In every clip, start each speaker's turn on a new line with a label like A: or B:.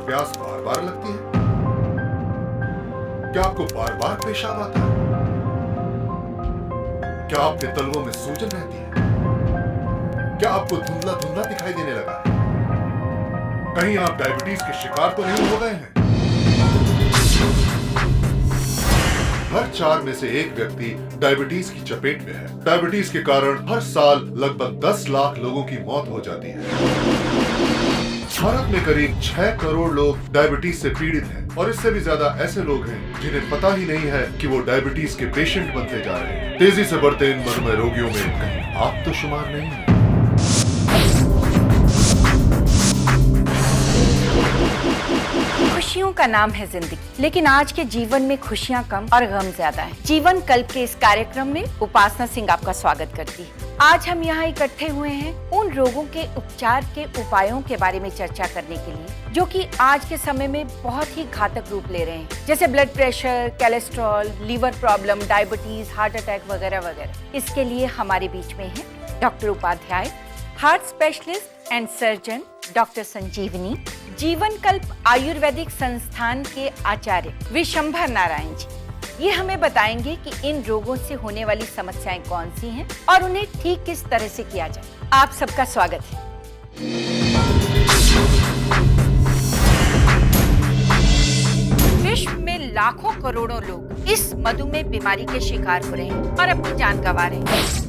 A: प्यास बार बार लगती है? क्या आपको बार बार पेशाब आता है? क्या आपके तलवों में सूजन रहती है? क्या आपको धुंधला धुंधला दिखाई देने लगा है? कहीं आप डायबिटीज के शिकार तो नहीं हो गए हैं? हर 4 में से 1 व्यक्ति डायबिटीज की चपेट में है। डायबिटीज के कारण हर साल लगभग 10 लाख लोगों की मौत हो जाती है। भारत में करीब 6 करोड़ लोग डायबिटीज से पीड़ित हैं और इससे भी ज्यादा ऐसे लोग हैं जिन्हें पता ही नहीं है कि वो डायबिटीज के पेशेंट बनते जा रहे हैं। तेजी से बढ़ते इन मधुमेह रोगियों में कहीं आप तो शुमार नहीं हैं।
B: खुशियों का नाम है जिंदगी, लेकिन आज के जीवन में खुशियां कम और गम ज्यादा है। जीवन कल्प के इस कार्यक्रम में उपासना सिंह आपका स्वागत करती है। आज हम यहाँ इकट्ठे हुए हैं उन रोगों के उपचार के उपायों के बारे में चर्चा करने के लिए जो कि आज के समय में बहुत ही घातक रूप ले रहे हैं, जैसे blood pressure, cholesterol, liver problem, diabetes, heart attack वगैरह वगैरह। इसके लिए हमारे बीच में है doctor Upadhyay, heart specialist and surgeon doctor Sanjeevani, Jeevan Kalp Ayurvedic संस्थान के आचार्य विशंभर नारायण जी। ये हमें बताएंगे कि इन रोगों से होने वाली समस्याएं कौन सी हैं और उन्हें ठीक किस तरह से किया जाए। आप सबका स्वागत है। विश्व में लाखों करोड़ों लोग इस मधुमेह बीमारी के शिकार हो रहे हैं और अपनी जान गंवा रहे हैं।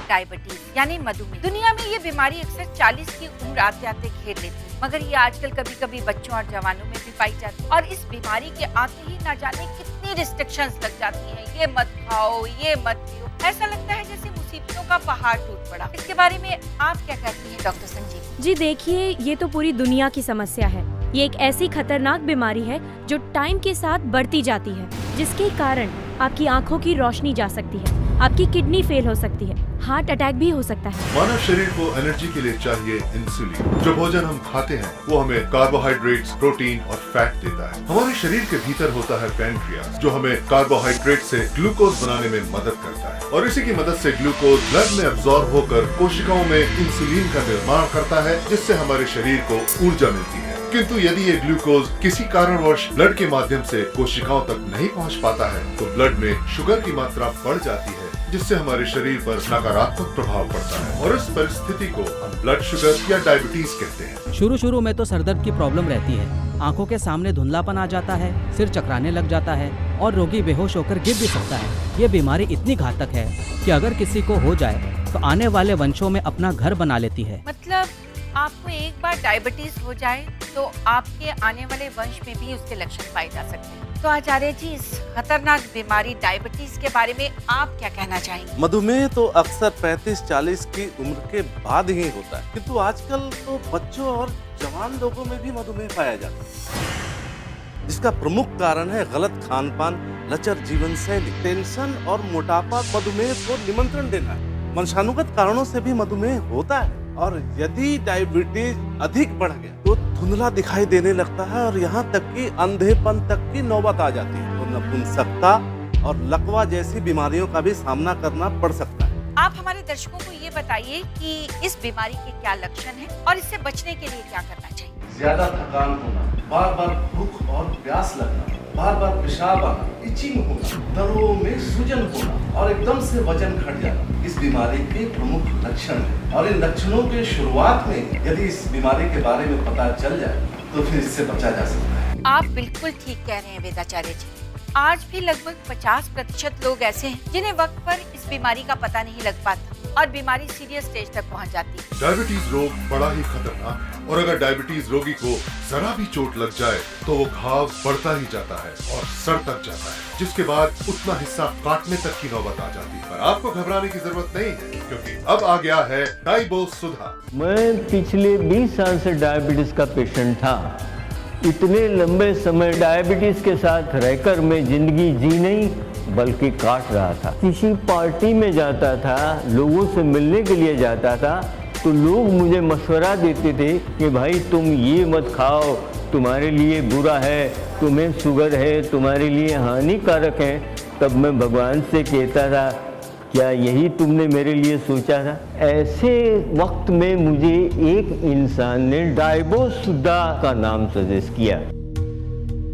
B: डायबिटीज यानी मधुमेह, दुनिया में ये बीमारी अक्सर 40 की उम्र आते आते घेर लेती है, मगर ये आजकल कभी कभी बच्चों और जवानों में भी पाई जाती है। और इस बीमारी के आते ही ना जाने कितनी रिस्ट्रिक्शंस लग जाती हैं। ये मत खाओ, ये मत पियो, ऐसा लगता है जैसे मुसीबतों का पहाड़ टूट पड़ा। इसके बारे में आप क्या कहती हैं डॉक्टर संजीव
C: जी? देखिए, ये तो पूरी दुनिया की समस्या है। ये एक ऐसी खतरनाक बीमारी है जो टाइम के साथ बढ़ती जाती है, जिसके कारण आपकी आंखों की रोशनी जा सकती है, आपकी किडनी फेल हो सकती है, हार्ट अटैक भी हो सकता है।
A: मानव शरीर को एनर्जी के लिए चाहिए इंसुलिन। जो भोजन हम खाते हैं वो हमें कार्बोहाइड्रेट्स, प्रोटीन और फैट देता है। हमारे शरीर के भीतर होता है पैनक्रियास, जो हमें कार्बोहाइड्रेट से ग्लूकोज बनाने में मदद करता है और इसी की मदद से ग्लूकोज ब्लड में अब्सॉर्ब होकर कोशिकाओं में इंसुलिन का निर्माण करता है, जिससे हमारे शरीर को ऊर्जा मिलती है। किंतु यदि ये ग्लूकोज किसी कारणवश ब्लड के माध्यम से कोशिकाओं तक नहीं पहुंच पाता है तो ब्लड में शुगर की मात्रा बढ़ जाती है, जिससे हमारे शरीर पर नकारात्मक प्रभाव पड़ता है और इस परिस्थिति को हम ब्लड शुगर या डायबिटीज कहते हैं।
D: शुरू में तो सरदर्द की प्रॉब्लम रहती है, आंखों के सामने धुंधलापन आ जाता है, सिर चकराने लग जाता है और रोगी बेहोश होकर गिर भी सकता है। ये बीमारी इतनी घातक है कि अगर किसी को हो जाए तो आने वाले वंशों में अपना घर बना लेती है।
B: मतलब आपको एक बार डायबिटीज हो जाए तो आपके आने वाले वंश में भी उसके लक्षण पाए जा सकते हैं। तो आचार्य जी, इस खतरनाक बीमारी डायबिटीज के बारे में आप क्या कहना चाहेंगे?
E: मधुमेह तो अक्सर 35-40 की उम्र के बाद ही होता है, किंतु आजकल तो बच्चों और जवान लोगों में भी मधुमेह पाया जाता है। इसका प्रमुख कारण है गलत खान पान, लचर जीवन शैली, टेंशन और मोटापा मधुमेह को निमंत्रण देना है। वंशानुगत कारणों से भी मधुमेह होता है और यदि डायबिटीज अधिक बढ़ गया तो धुंधला दिखाई देने लगता है और यहाँ तक कि अंधेपन तक की नौबत आ जाती है और नपुंसकता और लकवा जैसी बीमारियों का भी सामना करना पड़ सकता है।
B: आप हमारे दर्शकों को ये बताइए कि इस बीमारी के क्या लक्षण हैं और इससे बचने के लिए क्या करना चाहिए?
E: ज्यादा थकान होना, बार बार भूख और प्यास लगना, बार बार पेशाब आना, इचिंग होना, दरों में सूजन होना और एकदम से वजन घट जाना इस बीमारी के प्रमुख लक्षण हैं। और इन लक्षणों के शुरुआत में यदि इस बीमारी के बारे में पता चल जाए तो फिर इससे बचा जा सकता है।
B: आप बिल्कुल ठीक कह रहे हैं वेदाचार्य जी। आज भी लगभग 50% लोग ऐसे हैं जिन्हें वक्त पर इस बीमारी का पता नहीं लग पाता और बीमारी सीरियस स्टेज तक पहुंच जाती है।
A: डायबिटीज रोग बड़ा ही खतरनाक है और अगर डायबिटीज रोगी को जरा भी चोट लग जाए तो वो घाव बढ़ता ही जाता है और सर तक जाता है, जिसके बाद उतना हिस्सा काटने तक की नौबत आ जाती है। पर आपको घबराने की जरूरत नहीं है, क्योंकि अब आ गया है डाइबो सुधा।
F: मैं पिछले 20 साल से डायबिटीज का पेशेंट था। इतने लंबे समय डायबिटीज के साथ रहकर मैं जिंदगी जी नहीं बल्कि काट रहा था। किसी पार्टी में जाता था, लोगों से मिलने के लिए जाता था, तो लोग मुझे मशवरा देते थे कि भाई तुम ये मत खाओ, तुम्हारे लिए बुरा है, तुम्हें शुगर है, तुम्हारे लिए हानिकारक है। तब मैं भगवान से कहता था क्या यही तुमने मेरे लिए सोचा था? ऐसे वक्त में मुझे एक इंसान ने डाइबोसुदा का नाम सजेस्ट किया।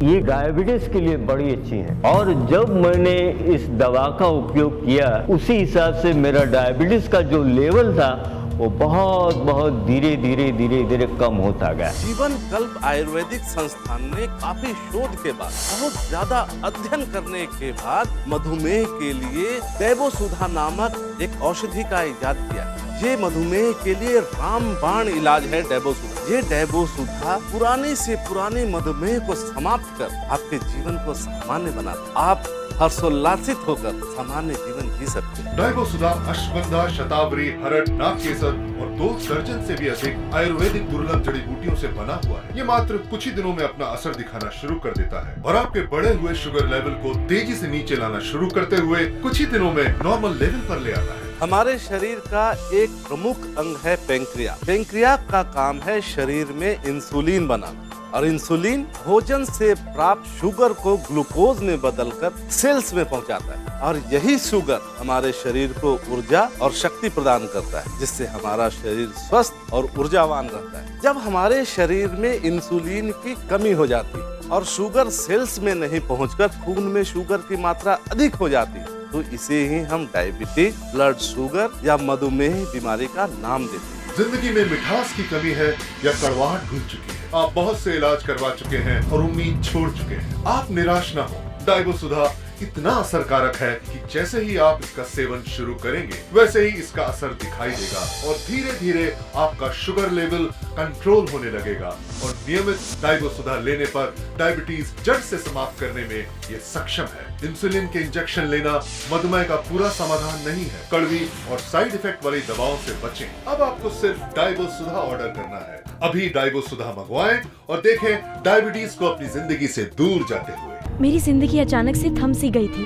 F: ये डायबिटीज के लिए बड़ी अच्छी है और जब मैंने इस दवा का उपयोग किया उसी हिसाब से मेरा डायबिटीज का जो लेवल था वो बहुत धीरे धीरे कम होता गया।
E: जीवन कल्प आयुर्वेदिक संस्थान ने काफी शोध के बाद, बहुत ज्यादा अध्ययन करने के बाद मधुमेह के लिए डाइबोसुधा नामक एक औषधि का इजाद किया। ये मधुमेह के लिए रामबाण इलाज है डाइबोसुधा। ये डाइबोसुधा पुराने से पुराने मधुमेह को समाप्त कर आपके जीवन को सामान्य बनाता। आप हर्षोल्लासित होकर सामान्य जीवन जी सकते हैं।
A: डाइबोसुधा अश्वगंधा, शतावरी, हरड़, नागकेसर और 2 दर्जन से भी अधिक आयुर्वेदिक दुर्लभ जड़ी बूटियों से बना हुआ है। ये मात्र कुछ ही दिनों में अपना असर दिखाना शुरू कर देता है और आपके बढ़े हुए शुगर लेवल को तेजी से नीचे लाना शुरू करते हुए कुछ ही दिनों में नॉर्मल लेवल पर ले आता है।
E: हमारे शरीर का एक प्रमुख अंग है पेंक्रिया। पेंक्रिया का काम है शरीर में इंसुलिन बनाना और इंसुलिन भोजन से प्राप्त शुगर को ग्लूकोज में बदलकर सेल्स में पहुंचाता है और यही शुगर हमारे शरीर को ऊर्जा और शक्ति प्रदान करता है, जिससे हमारा शरीर स्वस्थ और ऊर्जावान रहता है। जब हमारे शरीर में इंसुलिन की कमी हो जाती है और शुगर सेल्स में नहीं पहुंचकर खून में शुगर की मात्रा अधिक हो जाती है, तो इसे ही हम डायबिटीज, ब्लड शुगर या मधुमेह बीमारी का नाम देते हैं।
A: जिंदगी में मिठास की कमी है या कड़वाहट घुल चुकी है, आप बहुत से इलाज करवा चुके हैं और उम्मीद छोड़ चुके हैं। आप निराश न हो, डाइबोसुधा इतना असरकारक है कि जैसे ही आप इसका सेवन शुरू करेंगे वैसे ही इसका असर दिखाई देगा और धीरे धीरे आपका शुगर लेवल कंट्रोल होने लगेगा और नियमित डाइबोसुधा लेने पर डायबिटीज जड़ से समाप्त करने में ये सक्षम है। इंसुलिन के इंजेक्शन लेना मधुमेह का पूरा समाधान नहीं है। कड़वी और साइड इफेक्ट वाली दवाओं से बचें। अब आपको सिर्फ डाइबोसुधा ऑर्डर करना है। अभी डाइबोसुधा मंगवाएं और देखें डायबिटीज को अपनी जिंदगी से दूर जाते हुए।
C: मेरी जिंदगी अचानक से थम सी गई थी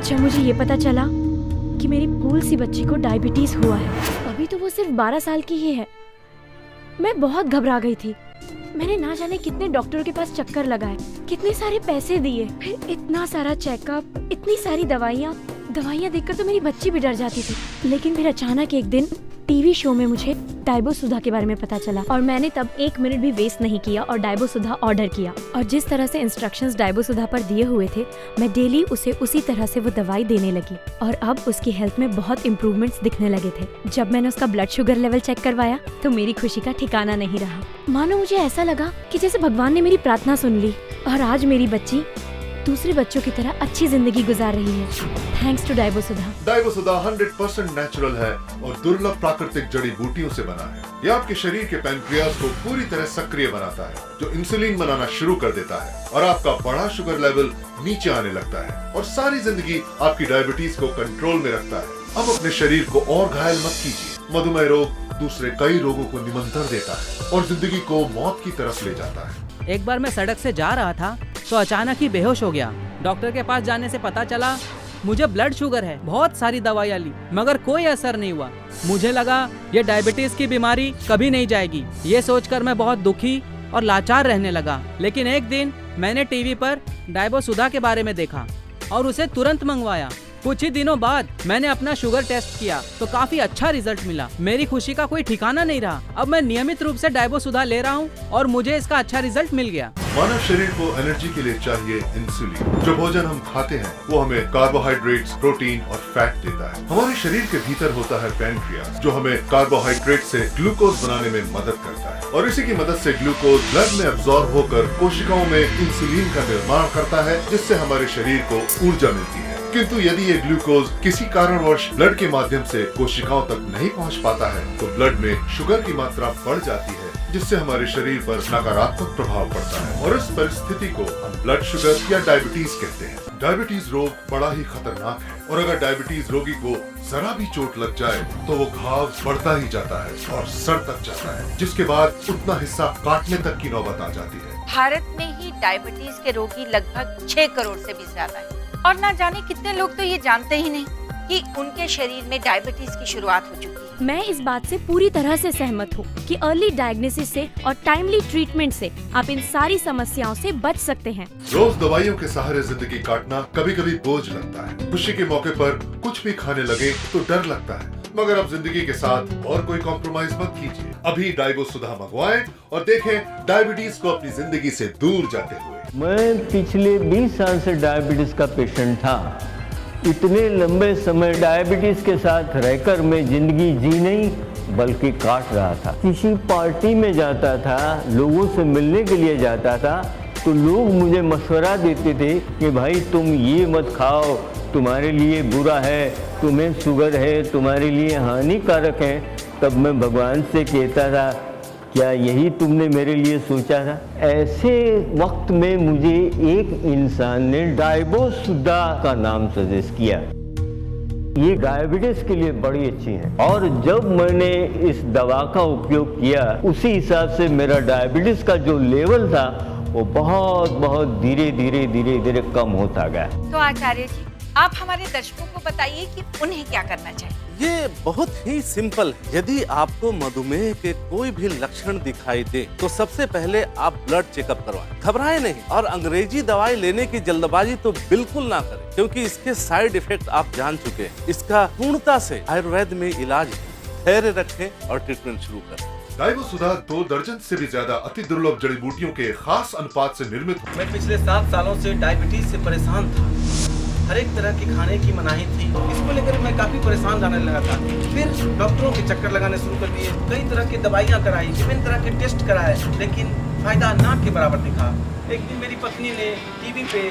C: जब मुझे ये पता चला कि मेरी फूल सी बच्ची को डायबिटीज हुआ है। अभी तो वो सिर्फ 12 साल की ही है। मैं बहुत घबरा गई थी। मैंने ना जाने कितने डॉक्टरों के पास चक्कर लगाए, कितने सारे पैसे दिए, फिर इतना सारा चेकअप, इतनी सारी दवाइयाँ देखकर तो मेरी बच्ची भी डर जाती थी। लेकिन फिर अचानक एक दिन टीवी शो में मुझे डाइबोसुधा के बारे में पता चला और मैंने तब 1 मिनट भी वेस्ट नहीं किया और डाइबोसुधा ऑर्डर किया। और जिस तरह से इंस्ट्रक्शंस डाइबोसुधा पर दिए हुए थे, मैं डेली उसे उसी तरह से वो दवाई देने लगी और अब उसकी हेल्थ में बहुत इम्प्रूवमेंट्स दिखने लगे थे। जब मैंने उसका ब्लड शुगर लेवल चेक करवाया तो मेरी खुशी का ठिकाना नहीं रहा। मानो मुझे ऐसा लगा कि जैसे भगवान ने मेरी प्रार्थना सुन ली और आज मेरी बच्ची दूसरे बच्चों की तरह अच्छी जिंदगी गुजार रही है, थैंक्स टू डाइबोसुधा।
A: डाइबोसुधा 100% नेचुरल है और दुर्लभ प्राकृतिक जड़ी बूटियों से बना है। यह आपके शरीर के पैंक्रियाज को पूरी तरह सक्रिय बनाता है, जो इंसुलिन बनाना शुरू कर देता है और आपका बड़ा शुगर लेवल नीचे आने लगता है और सारी जिंदगी आपकी डायबिटीज को कंट्रोल में रखता है। अब अपने शरीर को और घायल मत कीजिए। मधुमेह रोग दूसरे कई रोगों को निमंत्रण देता है और जिंदगी को मौत की तरफ ले जाता है।
D: एक बार मैं सड़क से जा रहा था तो अचानक ही बेहोश हो गया। डॉक्टर के पास जाने से पता चला मुझे ब्लड शुगर है। बहुत सारी दवाइयाँ ली मगर कोई असर नहीं हुआ। मुझे लगा ये डायबिटीज की बीमारी कभी नहीं जाएगी। ये सोचकर मैं बहुत दुखी और लाचार रहने लगा। लेकिन एक दिन मैंने टीवी पर डाइबोसुधा के बारे में देखा और उसे तुरंत मंगवाया। कुछ ही दिनों बाद मैंने अपना शुगर टेस्ट किया तो काफी अच्छा रिजल्ट मिला। मेरी खुशी का कोई ठिकाना नहीं रहा। अब मैं नियमित रूप से डाइबोसुधा ले रहा हूँ और मुझे इसका अच्छा रिजल्ट मिल गया।
A: मानव शरीर को एनर्जी के लिए चाहिए इंसुलिन। जो भोजन हम खाते हैं वो हमें कार्बोहाइड्रेट्स, प्रोटीन और फैट देता है। हमारे शरीर के भीतर होता है पैनक्रियास, जो हमें कार्बोहाइड्रेट से ग्लूकोज बनाने में मदद करता है और इसी की मदद से ग्लूकोज ब्लड में अब्सॉर्ब होकर कोशिकाओं में इंसुलिन का निर्माण करता है, जिससे हमारे शरीर को ऊर्जा मिलती है। किंतु यदि ये ग्लूकोज किसी कारणवश ब्लड के माध्यम से कोशिकाओं तक नहीं पहुंच पाता है तो ब्लड में शुगर की मात्रा बढ़ जाती है, जिससे हमारे शरीर पर नकारात्मक प्रभाव पड़ता है और इस परिस्थिति को हम ब्लड शुगर या डायबिटीज कहते हैं। डायबिटीज रोग बड़ा ही खतरनाक है और अगर डायबिटीज रोगी को जरा भी चोट लग जाए तो वो घाव बढ़ता ही जाता है और सर तक जाता है, जिसके बाद उतना हिस्सा काटने तक की नौबत आ जाती है।
B: भारत में ही डायबिटीज के रोगी लगभग 6 करोड़ से भी ज्यादा है और ना जाने कितने लोग तो ये जानते ही नहीं। कि उनके शरीर में डायबिटीज की शुरुआत हो चुकी है।
C: मैं इस बात से पूरी तरह से सहमत हूँ कि अर्ली डायग्नोसिस से और टाइमली ट्रीटमेंट से आप इन सारी समस्याओं से बच सकते हैं।
A: रोज दवाइयों के सहारे जिंदगी काटना कभी कभी बोझ लगता है। खुशी के मौके पर कुछ भी खाने लगे तो डर लगता है, मगर अब जिंदगी के साथ और कोई कॉम्प्रोमाइज मत कीजिए। अभी डाइबो सुधा मंगवाएं और देखें डायबिटीज को अपनी जिंदगी से दूर जाते हुए।
F: मैं पिछले 20 साल से डायबिटीज का पेशेंट था। इतने लंबे समय डायबिटीज के साथ रहकर मैं जिंदगी जी नहीं बल्कि काट रहा था। किसी पार्टी में जाता था, लोगों से मिलने के लिए जाता था, तो लोग मुझे मशवरा देते थे कि भाई तुम ये मत खाओ, तुम्हारे लिए बुरा है, तुम्हें शुगर है, तुम्हारे लिए हानिकारक है। तब मैं भगवान से कहता था, क्या यही तुमने मेरे लिए सोचा था? ऐसे वक्त में मुझे एक इंसान ने डाइबो सुधा का नाम सजेस्ट किया। ये डायबिटीज के लिए बड़ी अच्छी है, और जब मैंने इस दवा का उपयोग किया उसी हिसाब से मेरा डायबिटीज का जो लेवल था वो बहुत धीरे धीरे कम होता गया।
B: तो आचार्य जी, आप हमारे दर्शकों को बताइए कि उन्हें क्या करना चाहिए।
E: ये बहुत ही सिंपल है। यदि आपको मधुमेह के कोई भी लक्षण दिखाई दे तो सबसे पहले आप ब्लड चेकअप करवाएं। घबराएं नहीं, और अंग्रेजी दवाई लेने की जल्दबाजी तो बिल्कुल ना करें, क्योंकि इसके साइड इफेक्ट आप जान चुके हैं। इसका पूर्णता से आयुर्वेद में इलाज है। धैर्य रखें और ट्रीटमेंट शुरू करें।
A: डाइबो सुधा 2 दर्जन से भी ज्यादा अति दुर्लभ जड़ी बूटियों के खास अनुपात से निर्मित।
G: मैं पिछले 7 सालों से डायबिटीज से परेशान था। हर एक तरह की खाने की मनाही थी। इसको लेकर मैं काफी परेशान रहने लगा था। फिर डॉक्टरों के चक्कर लगाने शुरू कर दिए। कई तरह की दवाइयाँ कराई, विभिन्न तरह के टेस्ट कराए, लेकिन फायदा ना के बराबर दिखा। एक दिन मेरी पत्नी ने टीवी पे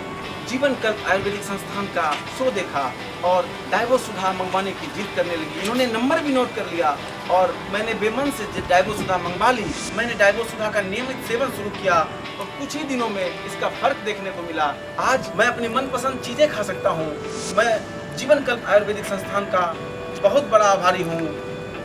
G: जीवन कल्प आयुर्वेदिक संस्थान का शो देखा और डाइबो सुधा मंगवाने की जिद करने लगी। इन्होंने नंबर भी नोट कर लिया और मैंने बेमन से डाइबो सुधा मंगवा ली। मैंने डाइबो सुधा का नियमित सेवन शुरू किया और कुछ ही दिनों में इसका फर्क देखने को मिला। आज मैं अपनी मनपसंद चीजें खा सकता हूँ। मैं जीवन कल्प आयुर्वेदिक संस्थान का बहुत बड़ा आभारी हूँ,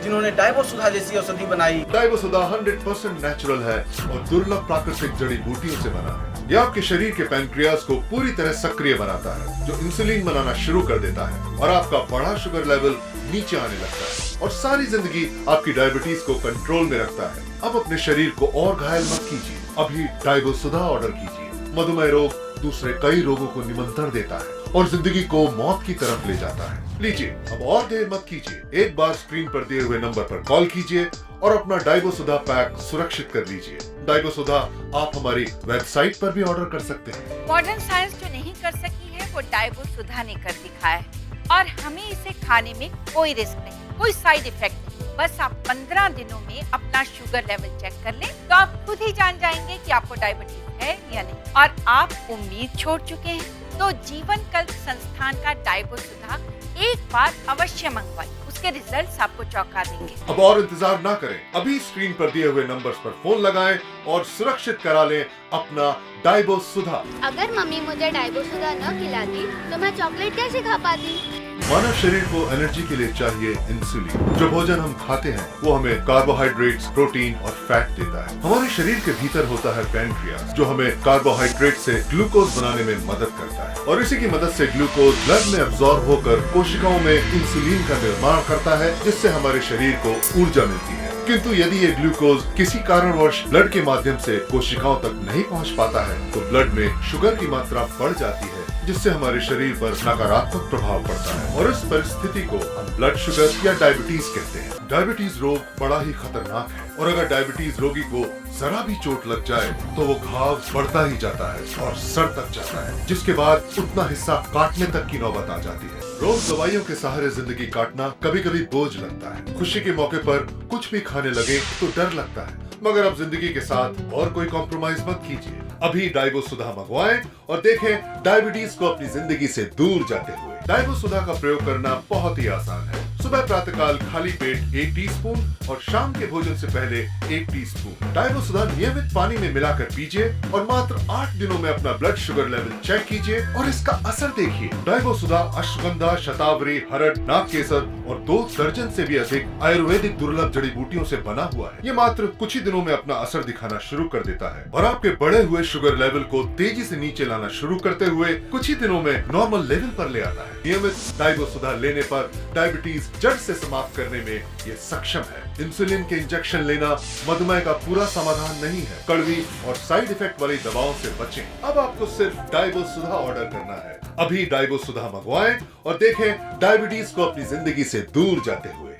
G: जिन्होंने डाइबो सुधा जैसी औषधि बनाई।
A: डाइबो सुधा 100% नेचुरल है और दुर्लभ प्राकृतिक जड़ी बूटियों से बना है। यह आपके शरीर के पैंक्रियाज को पूरी तरह सक्रिय बनाता है, जो इंसुलिन बनाना शुरू कर देता है और आपका बढ़ा शुगर लेवल नीचे आने लगता है और सारी जिंदगी आपकी डायबिटीज को कंट्रोल में रखता है। अब अपने शरीर को और घायल मत कीजिए, अभी डाइबो सुधा ऑर्डर कीजिए। मधुमेह रोग दूसरे कई रोगों को निमंत्रण देता है और जिंदगी को मौत की तरफ ले जाता है। लीजिए, अब और देर मत कीजिए, एक बार स्क्रीन पर दिए हुए नंबर पर कॉल कीजिए और अपना डाइबो सुधा पैक सुरक्षित कर लीजिए। डाइबो सुधा आप हमारी वेबसाइट पर भी ऑर्डर कर सकते हैं।
B: मॉडर्न साइंस जो नहीं कर सकी है वो डाइबो सुधा ने कर दिखाया है, और हमें इसे खाने में कोई रिस्क नहीं, कोई साइड इफेक्ट नहीं। बस आप 15 दिनों में अपना शुगर लेवल चेक कर लें तो आप खुद ही जान जाएंगे कि आपको डायबिटीज है या नहीं। और आप उम्मीद छोड़ चुके हैं तो जीवन कल्प संस्थान का डाइबो सुधा एक बार अवश्य मंगवाइए, उसके रिजल्ट्स आपको चौंका देंगे।
A: अब और इंतजार ना करें, अभी स्क्रीन पर दिए हुए नंबर्स पर फोन लगाएं और सुरक्षित करा लें अपना डाइबो सुधा।
H: अगर मम्मी मुझे डाइबो सुधा न खिलाती तो मैं चॉकलेट कैसे खा पाती?
A: मानव शरीर को एनर्जी के लिए चाहिए इंसुलिन। जो भोजन हम खाते हैं वो हमें कार्बोहाइड्रेट्स, प्रोटीन और फैट देता है। हमारे शरीर के भीतर होता है पैनक्रियास, जो हमें कार्बोहाइड्रेट से ग्लूकोज बनाने में मदद करता है और इसी की मदद से ग्लूकोज ब्लड में अब्सॉर्ब होकर कोशिकाओं में इंसुलिन का निर्माण करता है, जिससे हमारे शरीर को ऊर्जा मिलती है। किंतु यदि ये ग्लूकोज किसी कारणवश ब्लड के माध्यम से कोशिकाओं तक नहीं पहुंच पाता है तो ब्लड में शुगर की मात्रा बढ़ जाती है, जिससे हमारे शरीर पर नकारात्मक प्रभाव पड़ता है और इस परिस्थिति को हम ब्लड शुगर या डायबिटीज कहते हैं। डायबिटीज रोग बड़ा ही खतरनाक है और अगर डायबिटीज रोगी को जरा भी चोट लग जाए तो वो घाव बढ़ता ही जाता है और सर तक जाता है, जिसके बाद उतना हिस्सा काटने तक की नौबत आ जाती है। रोज दवाइयों के सहारे जिंदगी काटना कभी कभी बोझ लगता है। खुशी के मौके पर कुछ भी खाने लगे तो डर लगता है, मगर अब जिंदगी के साथ और कोई कॉम्प्रोमाइज मत कीजिए। अभी डाइबो सुधा मंगवाएं और देखें डायबिटीज को अपनी जिंदगी से दूर जाते हुए। डाइबो सुधा का प्रयोग करना बहुत ही आसान है। सुबह सुबह प्रातःकाल खाली पेट 1 टीस्पून और शाम के भोजन से पहले 1 टीस्पून डाइबोसुधा नियमित पानी में मिलाकर पीजिए और मात्र 8 दिनों में अपना ब्लड शुगर लेवल चेक कीजिए और इसका असर देखिए। डाइबोसुधा अश्वगंधा, शतावरी, हरड़, नागकेसर और 2 दर्जन से भी अधिक आयुर्वेदिक दुर्लभ जड़ी बूटियों से बना हुआ है। ये मात्र कुछ ही दिनों में अपना असर दिखाना शुरू कर देता है और आपके बढ़े हुए शुगर लेवल को तेजी से नीचे लाना शुरू करते हुए कुछ ही दिनों में नॉर्मल लेवल पर ले आता है। नियमित डाइबोसुधा लेने पर डायबिटीज जड़ से समाप्त करने में ये सक्षम है। इंसुलिन के इंजेक्शन लेना मधुमेह का पूरा समाधान नहीं है। कड़वी और साइड इफेक्ट वाली दवाओं से बचें। अब आपको सिर्फ डाइबोसुधा ऑर्डर करना है। अभी डाइबोसुधा मंगवाएं और देखें डायबिटीज को अपनी जिंदगी से दूर जाते हुए।